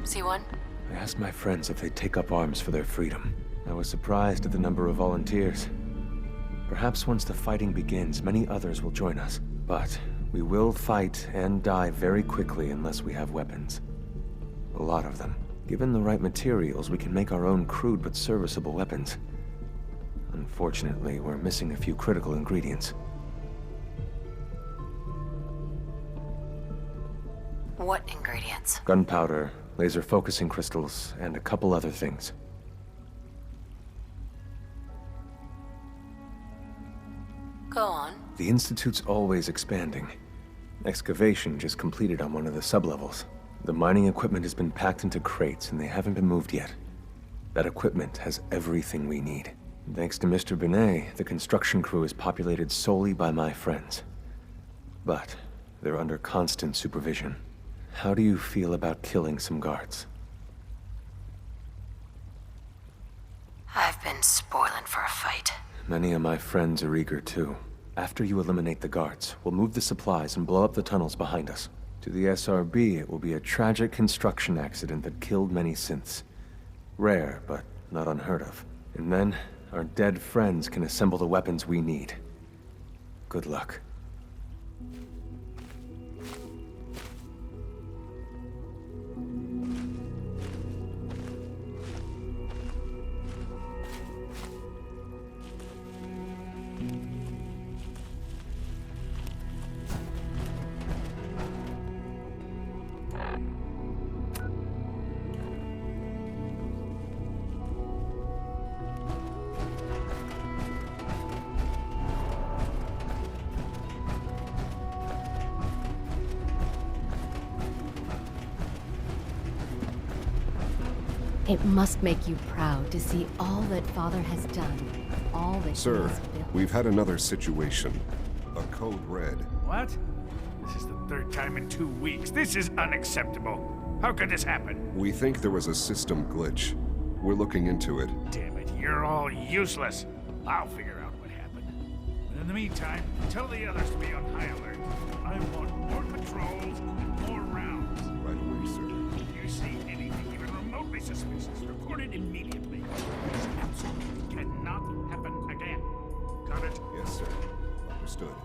See one? I asked my friends if they'd take up arms for their freedom. I was surprised at the number of volunteers. Perhaps once the fighting begins, many others will join us. But we will fight and die very quickly unless we have weapons. A lot of them. Given the right materials, we can make our own crude but serviceable weapons. Unfortunately, we're missing a few critical ingredients. What ingredients? Gunpowder, laser focusing crystals, and a couple other things. Go on. The Institute's always expanding. Excavation just completed on one of the sublevels. The mining equipment has been packed into crates and they haven't been moved yet. That equipment has everything we need. Thanks to Mr. Binet, the construction crew is populated solely by my friends. But they're under constant supervision. How do you feel about killing some guards? I've been spoiling for a fight. Many of my friends are eager too. After you eliminate the guards, we'll move the supplies and blow up the tunnels behind us. To the SRB, it will be a tragic construction accident that killed many synths. Rare, but not unheard of. And then, our dead friends can assemble the weapons we need. Good luck. It must make you proud to see all that Father has done, all that he Sir, has built. we've had another situation. A code red. What? This is the third time in 2 weeks. This is unacceptable. How could this happen? We think there was a system glitch. We're looking into it. Damn it, you're all useless. I'll figure out what happened. But in the meantime, tell the others to be on high alert. I want more patrols and more rounds. Right away, sir. If you see anything even remotely suspicious, report it immediately. This absolutely cannot happen again. Got it? Yes, sir. Understood.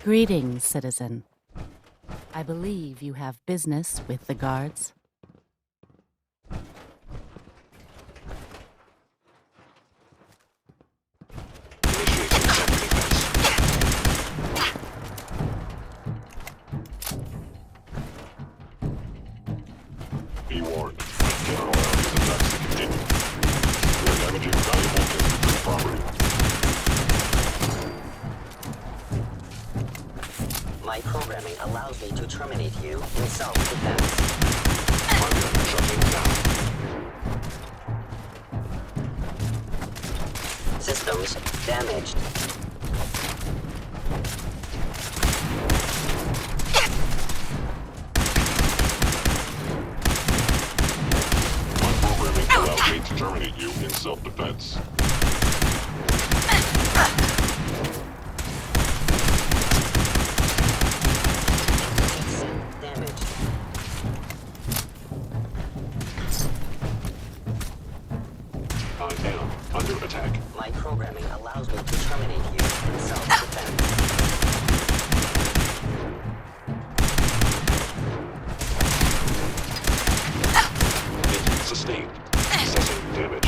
Greetings, citizen. I believe you have business with the guards. Be warned. General Allen's attacks to continue. We are damaging valuable Institute property. My programming allows me to terminate you in self-defense. Contact shutting down. Systems damaged. My programming allows me to terminate you in self-defense. Damaged. I am under attack. My programming allows me to terminate you in self-defense. Hit sustained. Assessing damage.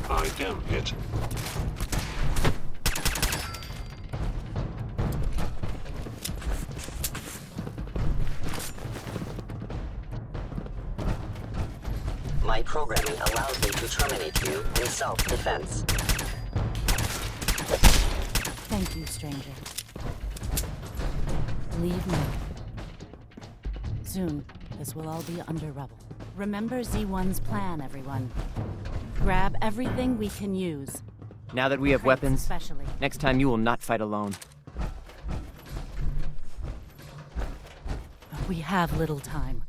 I am hit. My programming allows me to terminate you in self-defense. Thank you, stranger. Leave now. Soon, campus will all be under rubble. Remember Z1's plan, everyone. Grab everything we can use. Now that we have Crates weapons, especially. next time you will not fight alone. We have little time.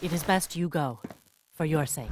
It is best you go, for your sake.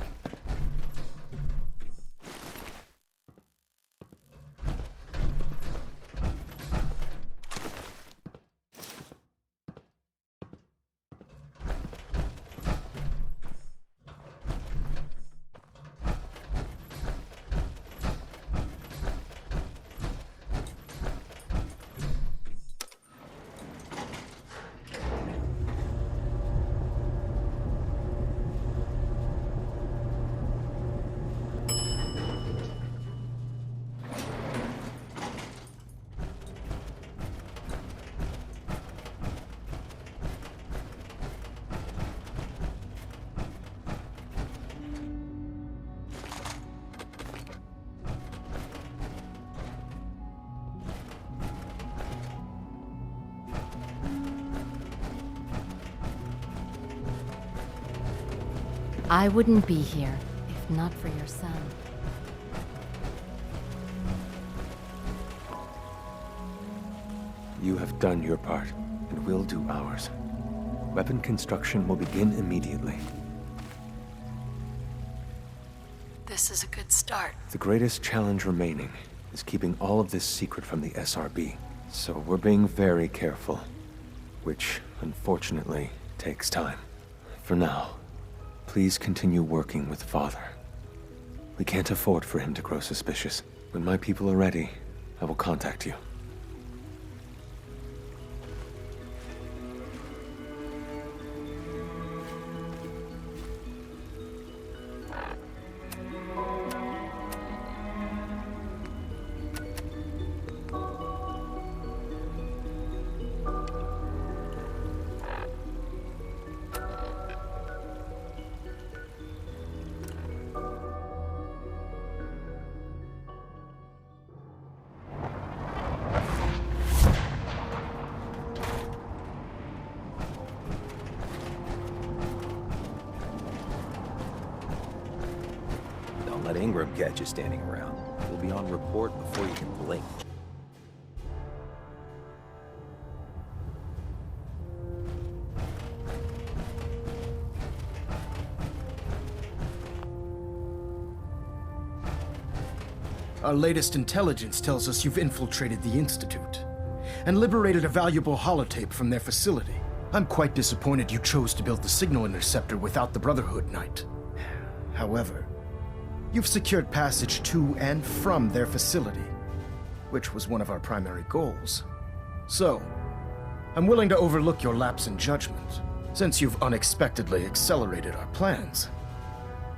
I wouldn't be here if not for your son. You have done your part, and we'll do ours. Weapon construction will begin immediately. This is a good start. The greatest challenge remaining is keeping all of this secret from the SRB. So we're being very careful, which, unfortunately, takes time. For now, please continue working with Father. We can't afford for him to grow suspicious. When my people are ready, I will contact you. Don't let Ingram catch you standing around. We'll be on report before you can blink. Our latest intelligence tells us you've infiltrated the Institute and liberated a valuable holotape from their facility. I'm quite disappointed you chose to build the signal interceptor without the Brotherhood, Knight. However, you've secured passage to and from their facility, which was one of our primary goals. So, I'm willing to overlook your lapse in judgment, since you've unexpectedly accelerated our plans.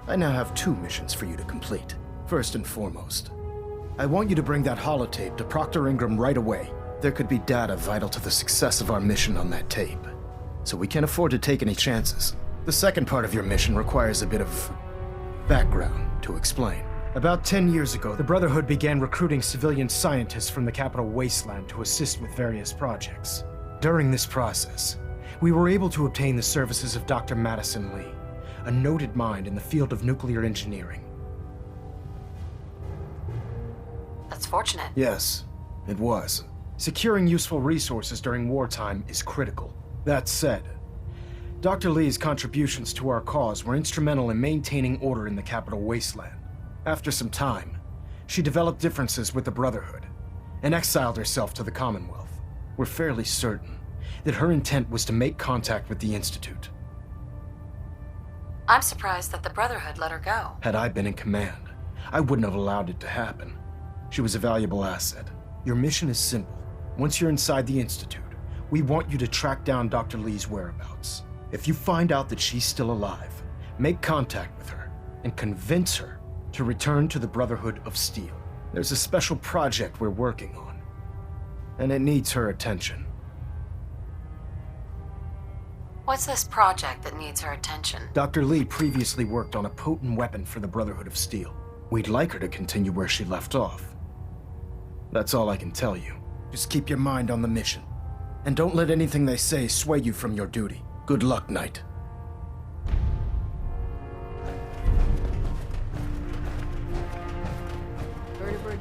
I now have 2 missions for you to complete. First and foremost, I want you to bring that holotape to Proctor Ingram right away. There could be data vital to the success of our mission on that tape, so we can't afford to take any chances. The second part of your mission requires a bit of background to explain. About 10 years ago, the Brotherhood began recruiting civilian scientists from the Capital Wasteland to assist with various projects. During this process, we were able to obtain the services of Dr. Madison Lee, a noted mind in the field of nuclear engineering. That's fortunate. Yes, it was. Securing useful resources during wartime is critical. That said, Dr. Lee's contributions to our cause were instrumental in maintaining order in the Capital Wasteland. After some time, she developed differences with the Brotherhood and exiled herself to the Commonwealth. We're fairly certain that her intent was to make contact with the Institute. I'm surprised that the Brotherhood let her go. Had I been in command, I wouldn't have allowed it to happen. She was a valuable asset. Your mission is simple. Once you're inside the Institute, we want you to track down Dr. Lee's whereabouts. If you find out that she's still alive, make contact with her and convince her to return to the Brotherhood of Steel. There's a special project we're working on, and it needs her attention. What's this project that needs her attention? Dr. Lee previously worked on a potent weapon for the Brotherhood of Steel. We'd like her to continue where she left off. That's all I can tell you. Just keep your mind on the mission, and don't let anything they say sway you from your duty. Good luck, Knight.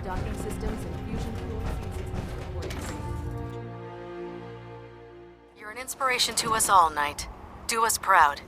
docking systems and fusion fuel systems reporting. You're an inspiration to us all, Knight. Do us proud.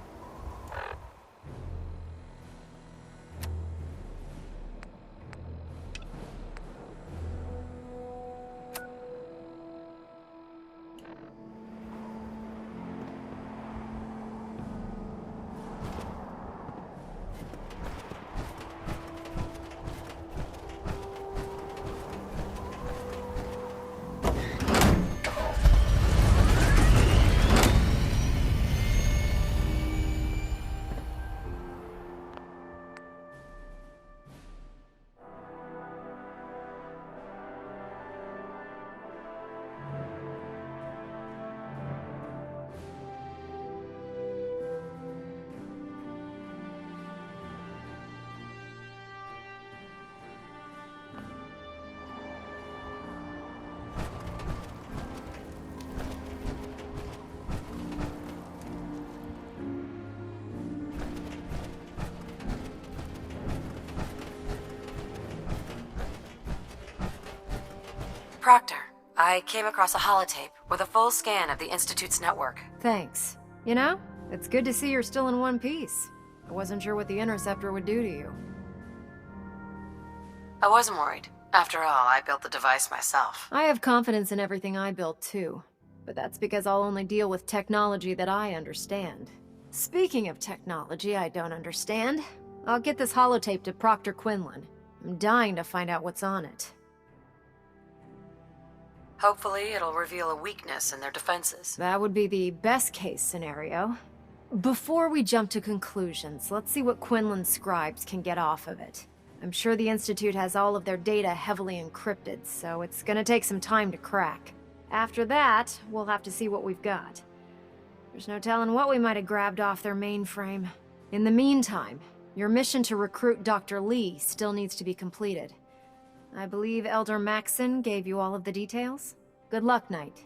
Proctor, I came across a holotape with a full scan of the Institute's network. Thanks. You know, it's good to see you're still in one piece. I wasn't sure what the Interceptor would do to you. I wasn't worried. After all, I built the device myself. I have confidence in everything I built too. But that's because I'll only deal with technology that I understand. Speaking of technology I don't understand, I'll get this holotape to Proctor Quinlan. I'm dying to find out what's on it. Hopefully, it'll reveal a weakness in their defenses. That would be the best case scenario. Before we jump to conclusions, let's see what Quinlan's scribes can get off of it. I'm sure the Institute has all of their data heavily encrypted, so it's gonna take some time to crack. After that, we'll have to see what we've got. There's no telling what we might have grabbed off their mainframe. In the meantime, your mission to recruit Dr. Lee still needs to be completed. I believe Elder Maxson gave you all of the details. Good luck, Knight.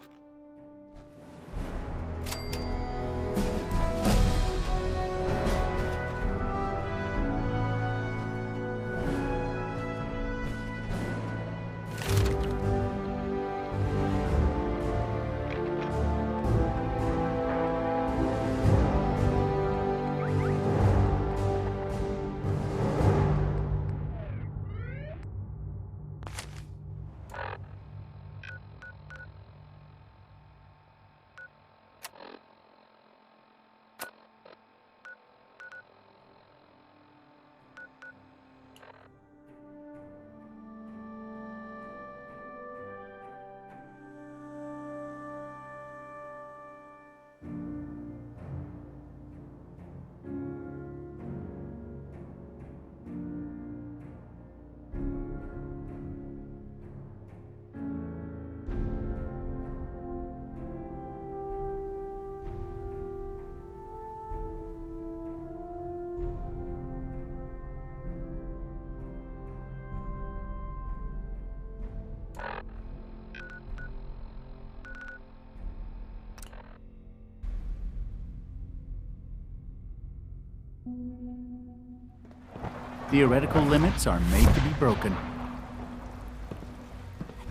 Theoretical limits are made to be broken.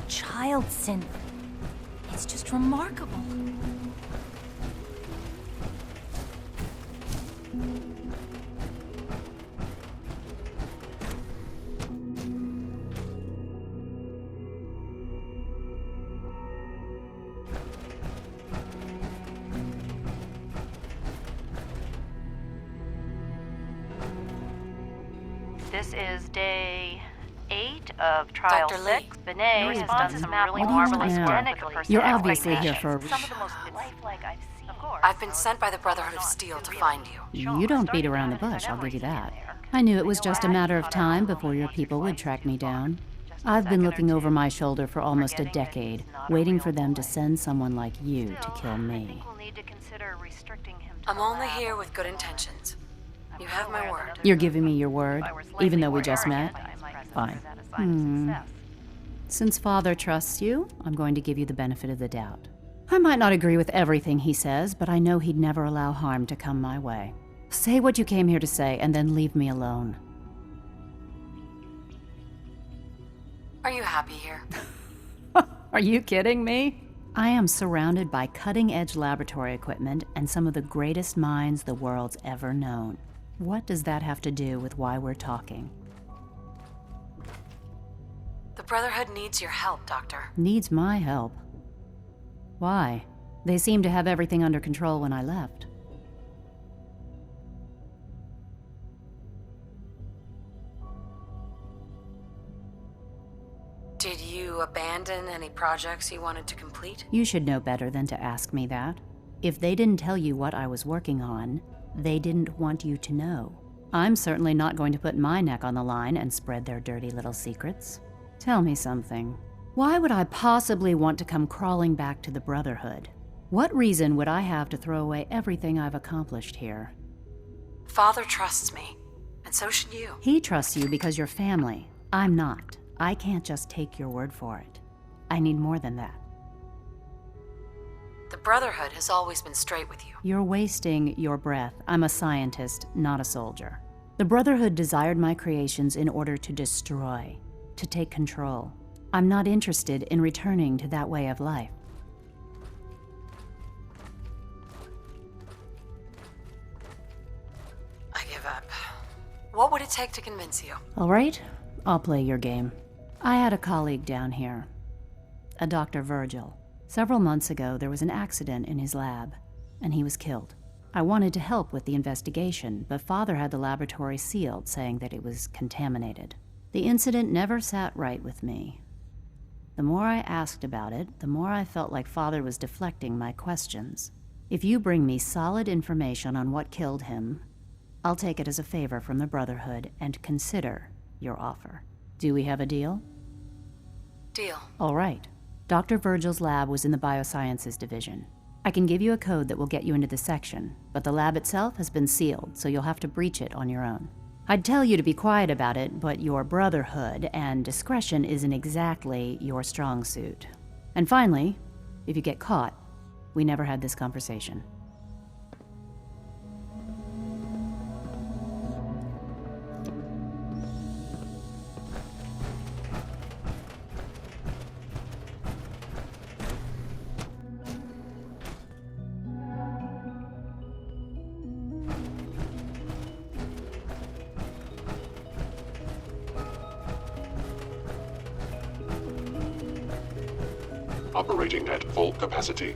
Child synth. It's just remarkable. This is day 8 of trial Dr. 6. Benet has done some really What do you marvelous want work now? with the personnel. You're obviously here for a Some of the most lifelike I've seen. Of course. I've been sent by the Brotherhood of Steel to find you. You don't beat around the bush, I'll give you that. I knew it was just a matter of time before your people would track me down. I've been looking over my shoulder for almost a decade, waiting for them to send someone like you to kill me. I'm only here with good intentions. You have my word. You're giving me your word, even though we just met? Fine. Since Father trusts you, I'm going to give you the benefit of the doubt. I might not agree with everything he says, but I know he'd never allow harm to come my way. Say what you came here to say, and then leave me alone. Are happy here? Are you kidding me? I am surrounded by cutting-edge laboratory equipment and some of the greatest minds the world's ever known. What does that have to do with why we're talking? The Brotherhood needs your help, Doctor. Needs my help? Why? They seemed to have everything under control when I left. Did you abandon any projects you wanted to complete? You should know better than to ask me that. If they didn't tell you what I was working on, they didn't want you to know. I'm certainly not going to put my neck on the line and spread their dirty little secrets. Tell me something. Why would I possibly want to come crawling back to the Brotherhood? What reason would I have to throw away everything I've accomplished here? Father trusts me, and so should you. He trusts you because you're family. I'm not. I can't just take your word for it. I need more than that. The Brotherhood has always been straight with you. You're wasting your breath. I'm a scientist, not a soldier. The Brotherhood desired my creations in order to destroy, to take control. I'm not interested in returning to that way of life. I give up. What would it take to convince you? All right, I'll play your game. I had a colleague down here, a Dr. Virgil. Several months ago, there was an accident in his lab, and he was killed. I wanted to help with the investigation, but Father had the laboratory sealed, saying that it was contaminated. The incident never sat right with me. The more I asked about it, the more I felt like Father was deflecting my questions. If you bring me solid information on what killed him, I'll take it as a favor from the Brotherhood and consider your offer. Do we have a deal? Deal. All right. Dr. Virgil's lab was in the Biosciences Division. I can give you a code that will get you into the section, but the lab itself has been sealed, so you'll have to breach it on your own. I'd tell you to be quiet about it, but your Brotherhood and discretion isn't exactly your strong suit. And finally, if you get caught, we never had this conversation. Operating at full capacity.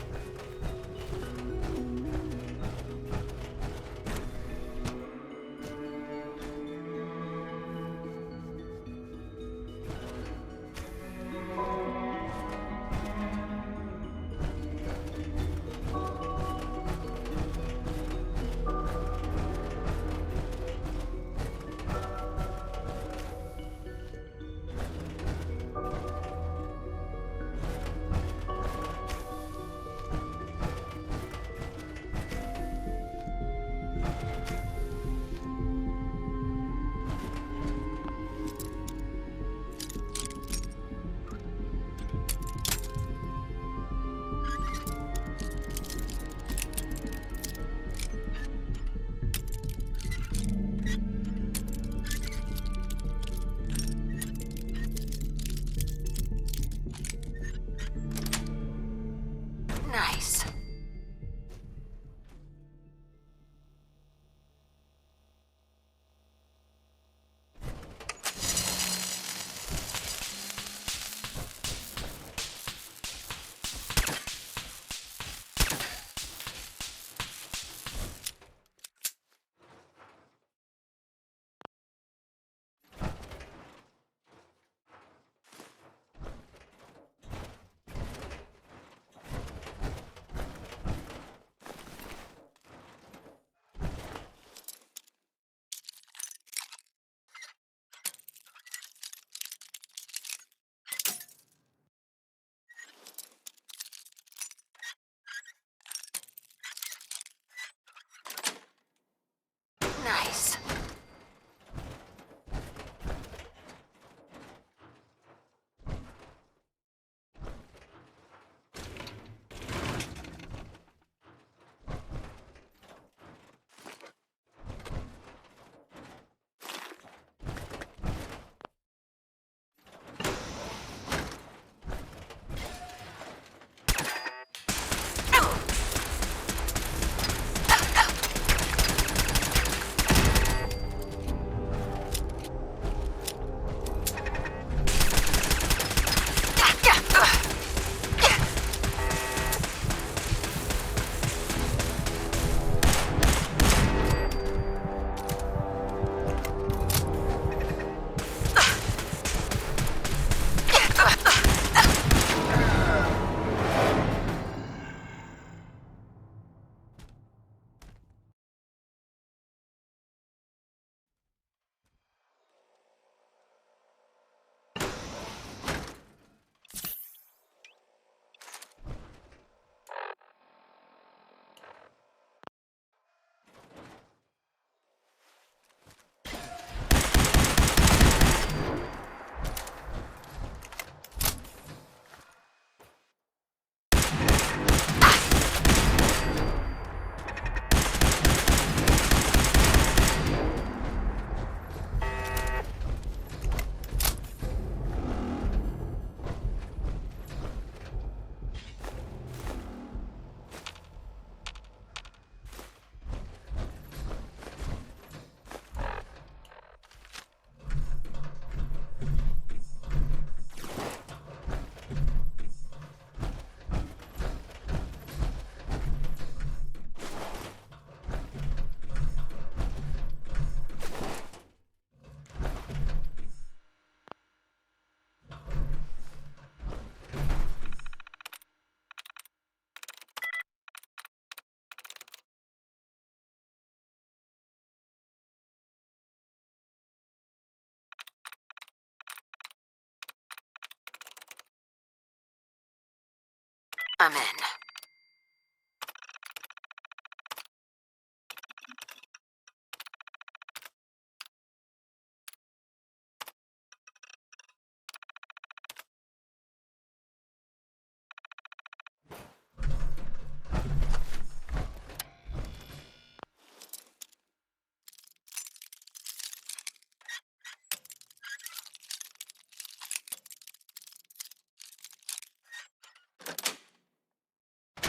I'm in.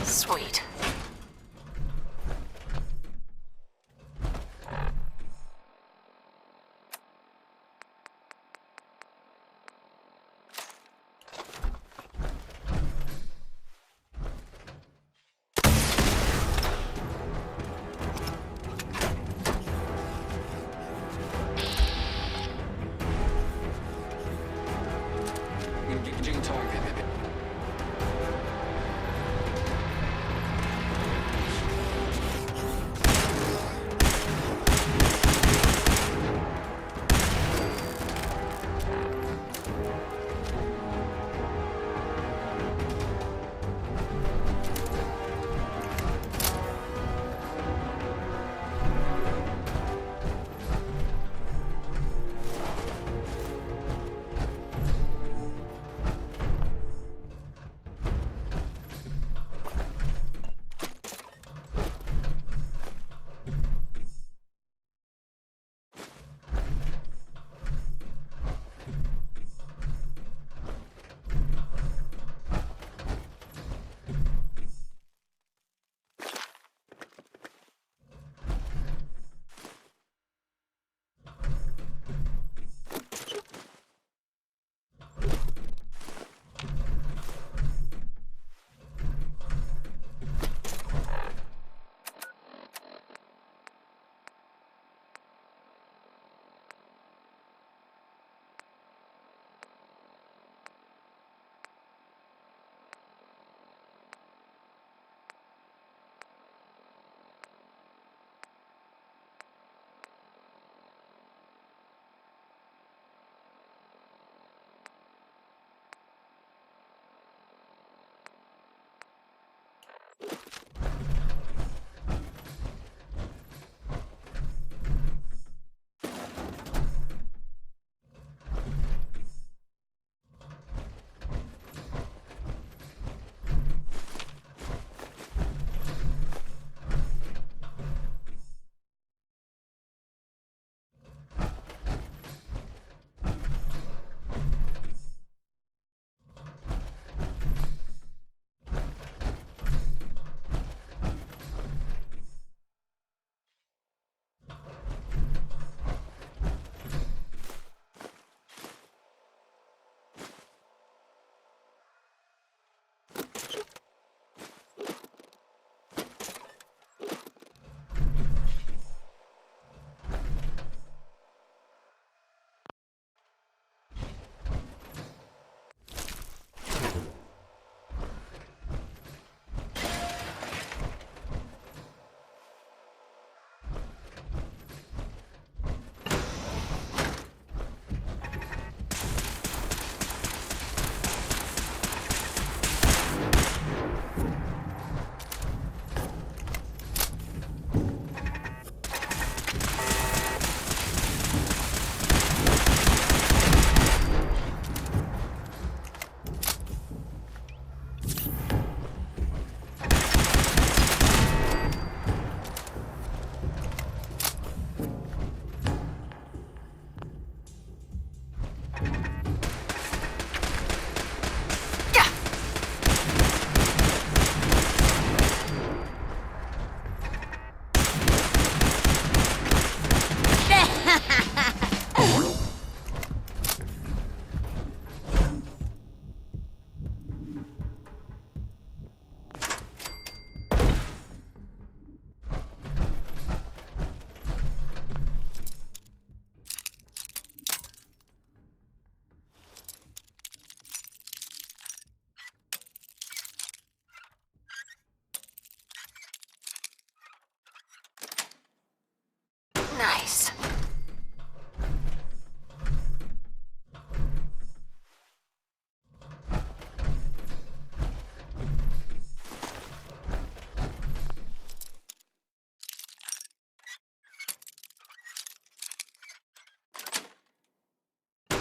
Sweet. Engaging target.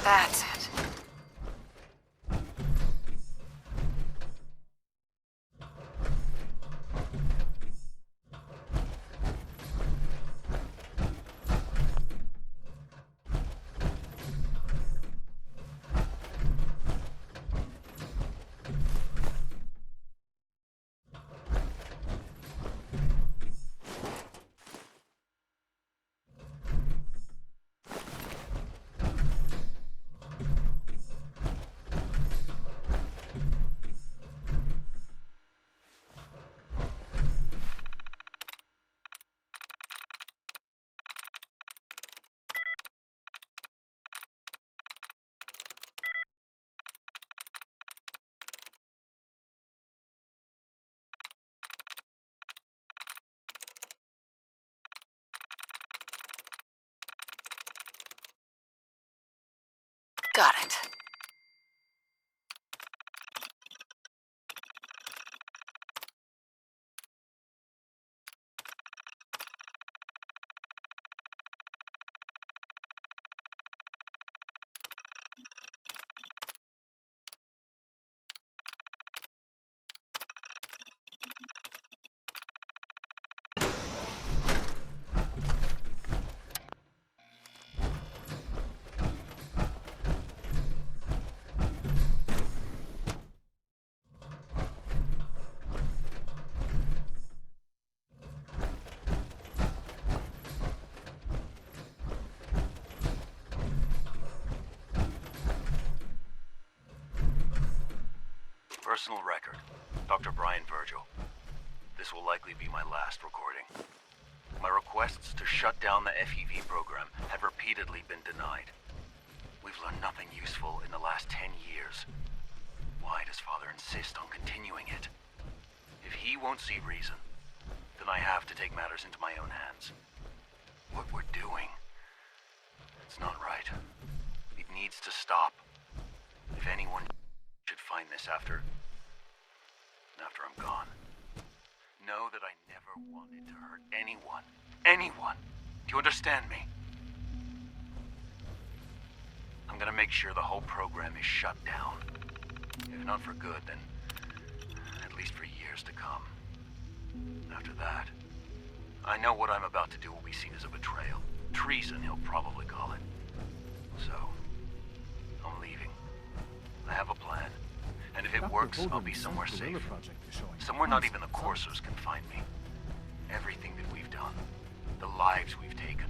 That's it. Got it. Personal record, Dr. Brian Virgil. This will likely be my last recording. My requests to shut down the FEV program have repeatedly been denied. We've learned nothing useful in the last 10 years. Why does Father insist on continuing it? If he won't see reason, then I have to take matters into my own hands. What we're doing, it's not right. It needs to stop. If anyone should find this after I'm gone, know that I never wanted to hurt anyone. Anyone! Do you understand me? I'm gonna make sure the whole program is shut down. If not for good, then at least for years to come. After that, I know what I'm about to do will be seen as a betrayal. Treason, he'll probably call it. So, I'm leaving. I have a plan. And if it works, I'll be somewhere safe. Somewhere not even the Coursers can find me. Everything that we've done, the lives we've taken.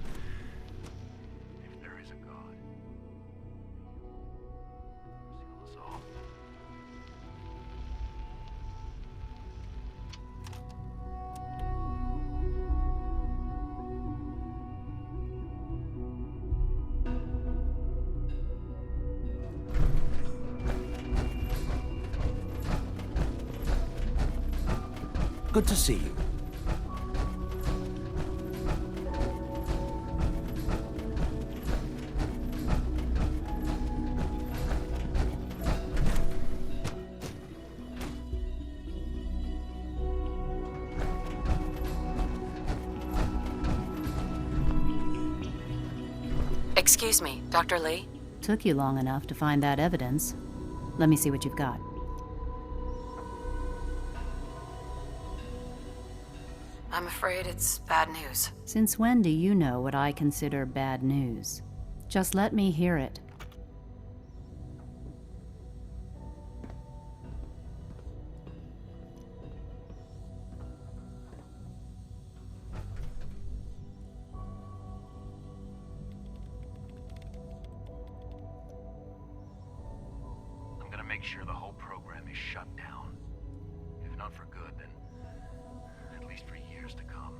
If there is a God, seal us all. Good to see you. Excuse me, Dr. Lee? Took you long enough to find that evidence. Let me see what you've got. I'm afraid it's bad news. Since when do you know what I consider bad news? Just let me hear it. I'm gonna make sure the whole program is shut down. If not for good, then at least for years to come.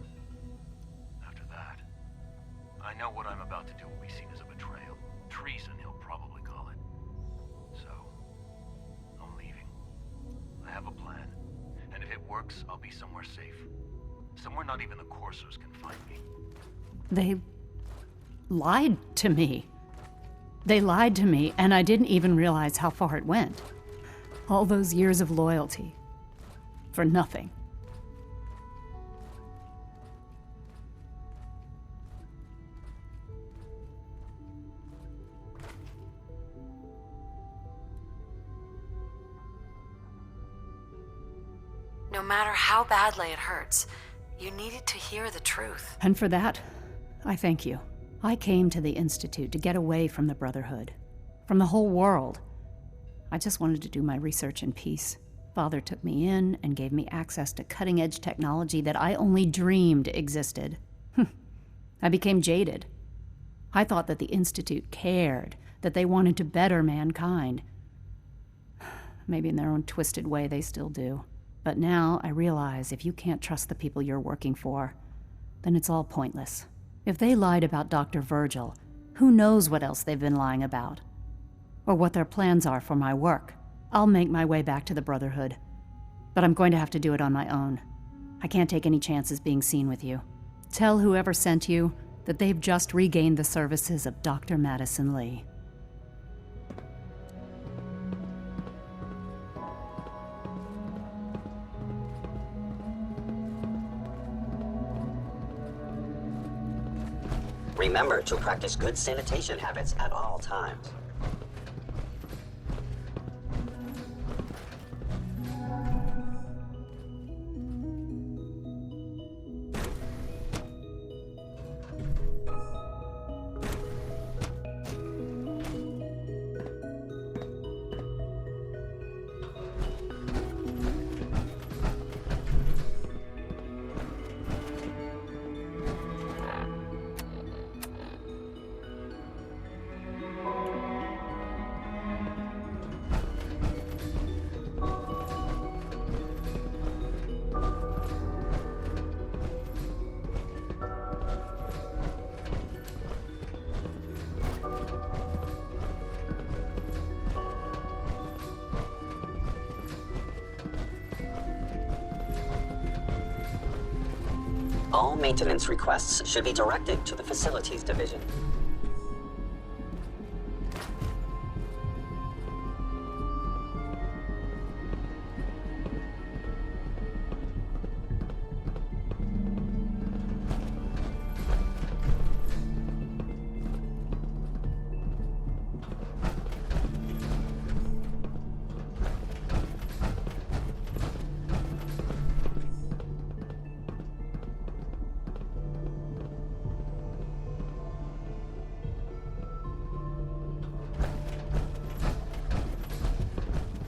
After that, I know what I'm about to do will be seen as a betrayal. Treason, he'll probably call it. So, I'm leaving. I have a plan. And if it works, I'll be somewhere safe. Somewhere not even the Coursers can find me. They lied to me. They lied to me, and I didn't even realize how far it went. All those years of loyalty. For nothing. No matter how badly it hurts, you needed to hear the truth. And for that, I thank you. I came to the Institute to get away from the Brotherhood, from the whole world. I just wanted to do my research in peace. Father took me in and gave me access to cutting-edge technology that I only dreamed existed. I became jaded. I thought that the Institute cared, that they wanted to better mankind. Maybe in their own twisted way they still do. But now I realize if you can't trust the people you're working for, then it's all pointless. If they lied about Dr. Virgil, who knows what else they've been lying about? Or what their plans are for my work. I'll make my way back to the Brotherhood. But I'm going to have to do it on my own. I can't take any chances being seen with you. Tell whoever sent you that they've just regained the services of Dr. Madison Lee. Remember to practice good sanitation habits at all times. All maintenance requests should be directed to the Facilities Division.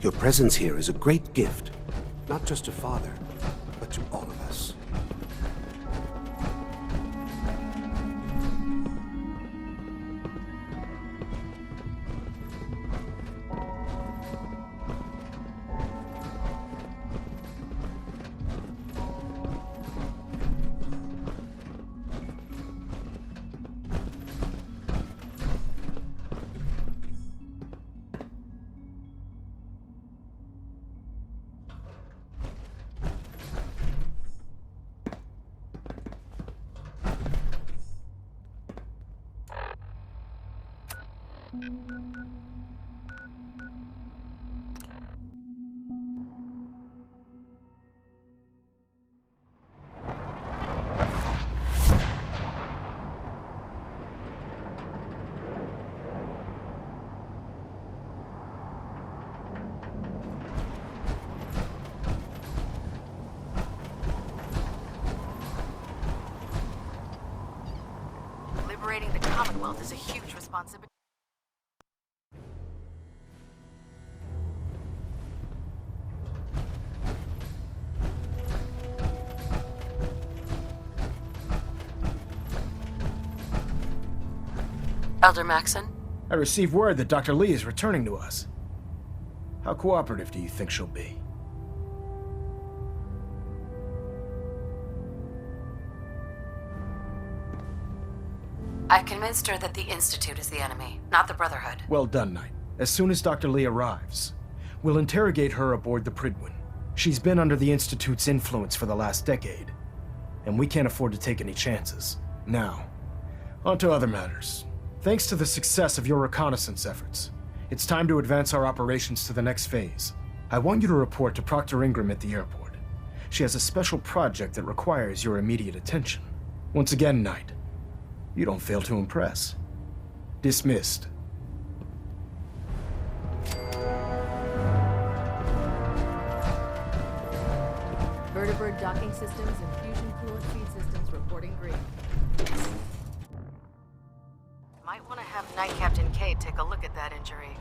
Your presence here is a great gift, not just to Father, but to all of us. Liberating the Commonwealth is a huge responsibility. Elder Maxon? I received word that Dr. Lee is returning to us. How cooperative do you think she'll be? I've convinced her that the Institute is the enemy, not the Brotherhood. Well done, Knight. As soon as Dr. Lee arrives, we'll interrogate her aboard the Prydwen. She's been under the Institute's influence for the last decade, and we can't afford to take any chances. Now, on to other matters. Thanks to the success of your reconnaissance efforts, it's time to advance our operations to the next phase. I want you to report to Proctor Ingram at the airport. She has a special project that requires your immediate attention. Once again, Knight, you don't fail to impress. Dismissed. Warbird docking systems and fusion coolant feed systems reporting green. Might want to have Night Captain Cade take a look at that injury.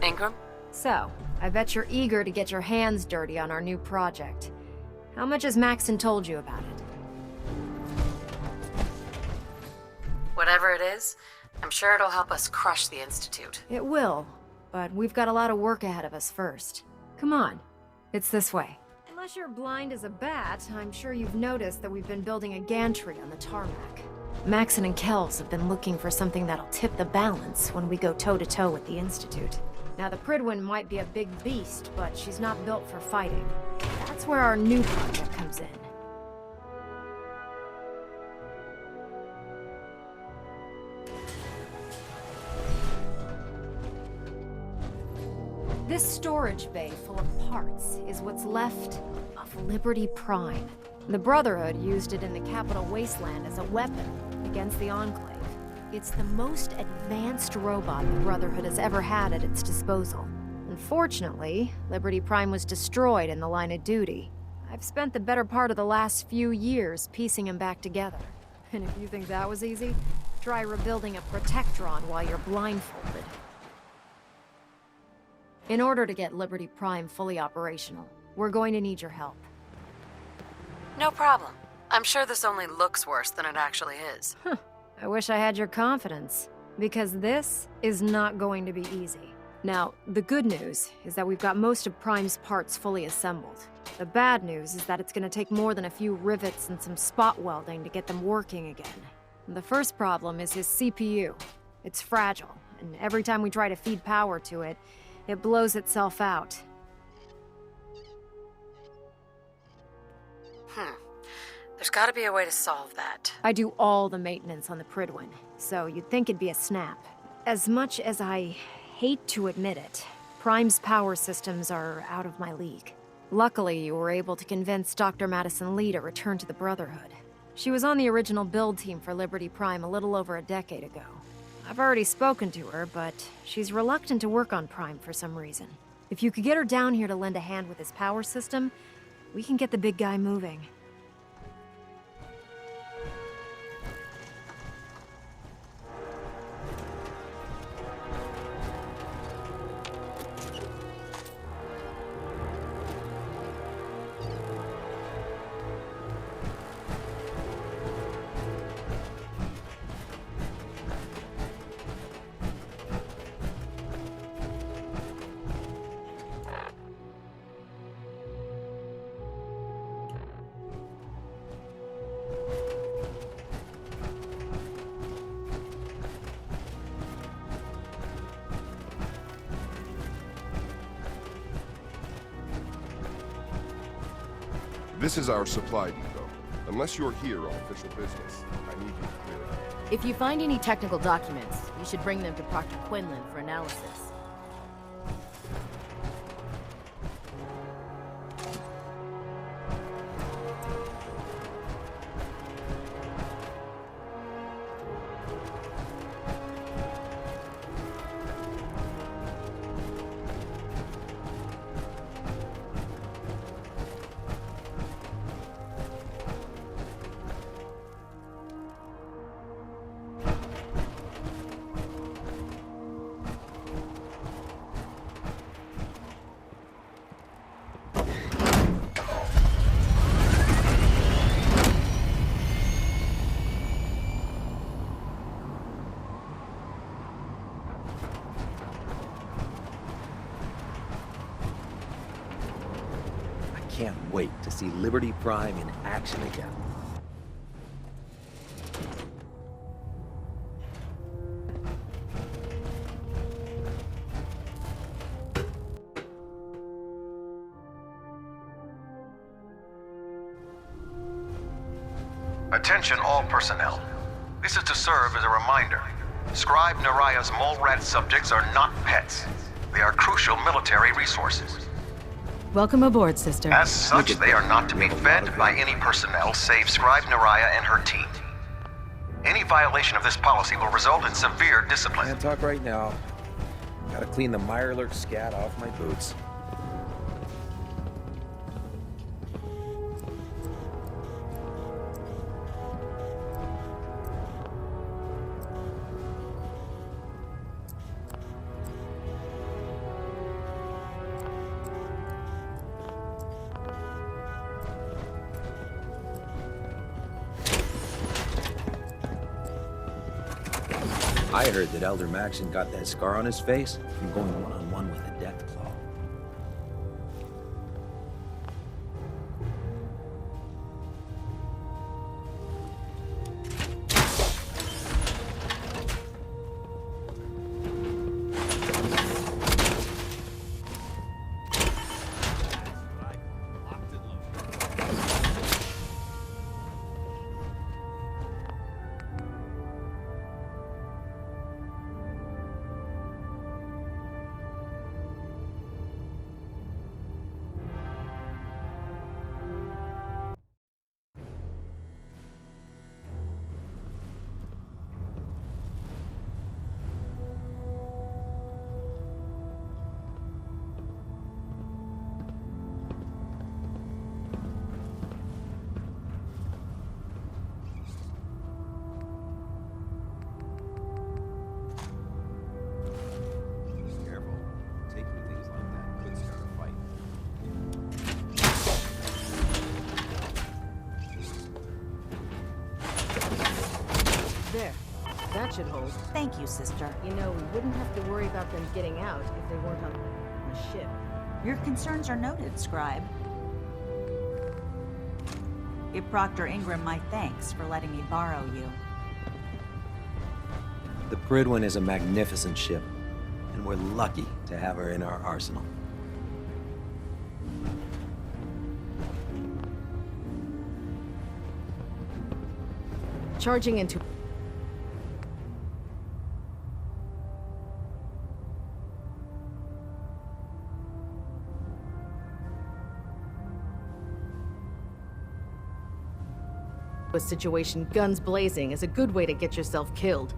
Ingram? So, I bet you're eager to get your hands dirty on our new project. How much has Maxon told you about it? Whatever it is, I'm sure it'll help us crush the Institute. It will, but we've got a lot of work ahead of us first. Come on, it's this way. Unless you're blind as a bat, I'm sure you've noticed that we've been building a gantry on the tarmac. Maxon and Kells have been looking for something that'll tip the balance when we go toe-to-toe with the Institute. Now, the Prydwen might be a big beast, but she's not built for fighting. That's where our new project comes in. This storage bay full of parts is what's left of Liberty Prime. The Brotherhood used it in the Capital Wasteland as a weapon against the Enclave. It's the most advanced robot the Brotherhood has ever had at its disposal. Unfortunately, Liberty Prime was destroyed in the line of duty. I've spent the better part of the last few years piecing him back together. And if you think that was easy, try rebuilding a Protectron while you're blindfolded. In order to get Liberty Prime fully operational, we're going to need your help. No problem. I'm sure this only looks worse than it actually is. I wish I had your confidence, because this is not going to be easy. Now, the good news is that we've got most of Prime's parts fully assembled. The bad news is that it's going to take more than a few rivets and some spot welding to get them working again. The first problem is his CPU. It's fragile, and every time we try to feed power to it, it blows itself out. There's gotta be a way to solve that. I do all the maintenance on the Prydwen, so you'd think it'd be a snap. As much as I hate to admit it, Prime's power systems are out of my league. Luckily, you were able to convince Dr. Madison Lee to return to the Brotherhood. She was on the original build team for Liberty Prime a little over a decade ago. I've already spoken to her, but she's reluctant to work on Prime for some reason. If you could get her down here to lend a hand with his power system, we can get the big guy moving. This is our supply depot. Unless you're here on official business, I need you to clear it. If you find any technical documents, you should bring them to Proctor Quinlan for analysis. can't wait to see Liberty Prime in action again. Attention all personnel. This is to serve as a reminder. Scribe Naraya's mole rat subjects are not pets. They are crucial military resources. Welcome aboard, sister. As such, they are not to be fed by any personnel save Scribe Naraya and her team. Any violation of this policy will result in severe discipline. Can't talk right now. Gotta clean the Mirelurk scat off my boots. I heard that Elder Maxon got that scar on his face from going one-on-one with the Deathclaw. There. That should hold. Thank you, sister. You know, we wouldn't have to worry about them getting out if they weren't on the ship. Your concerns are noted, Scribe. Give Proctor Ingram my thanks for letting me borrow you. The Prydwen is a magnificent ship, and we're lucky to have her in our arsenal. Charging into... a situation guns blazing is a good way to get yourself killed.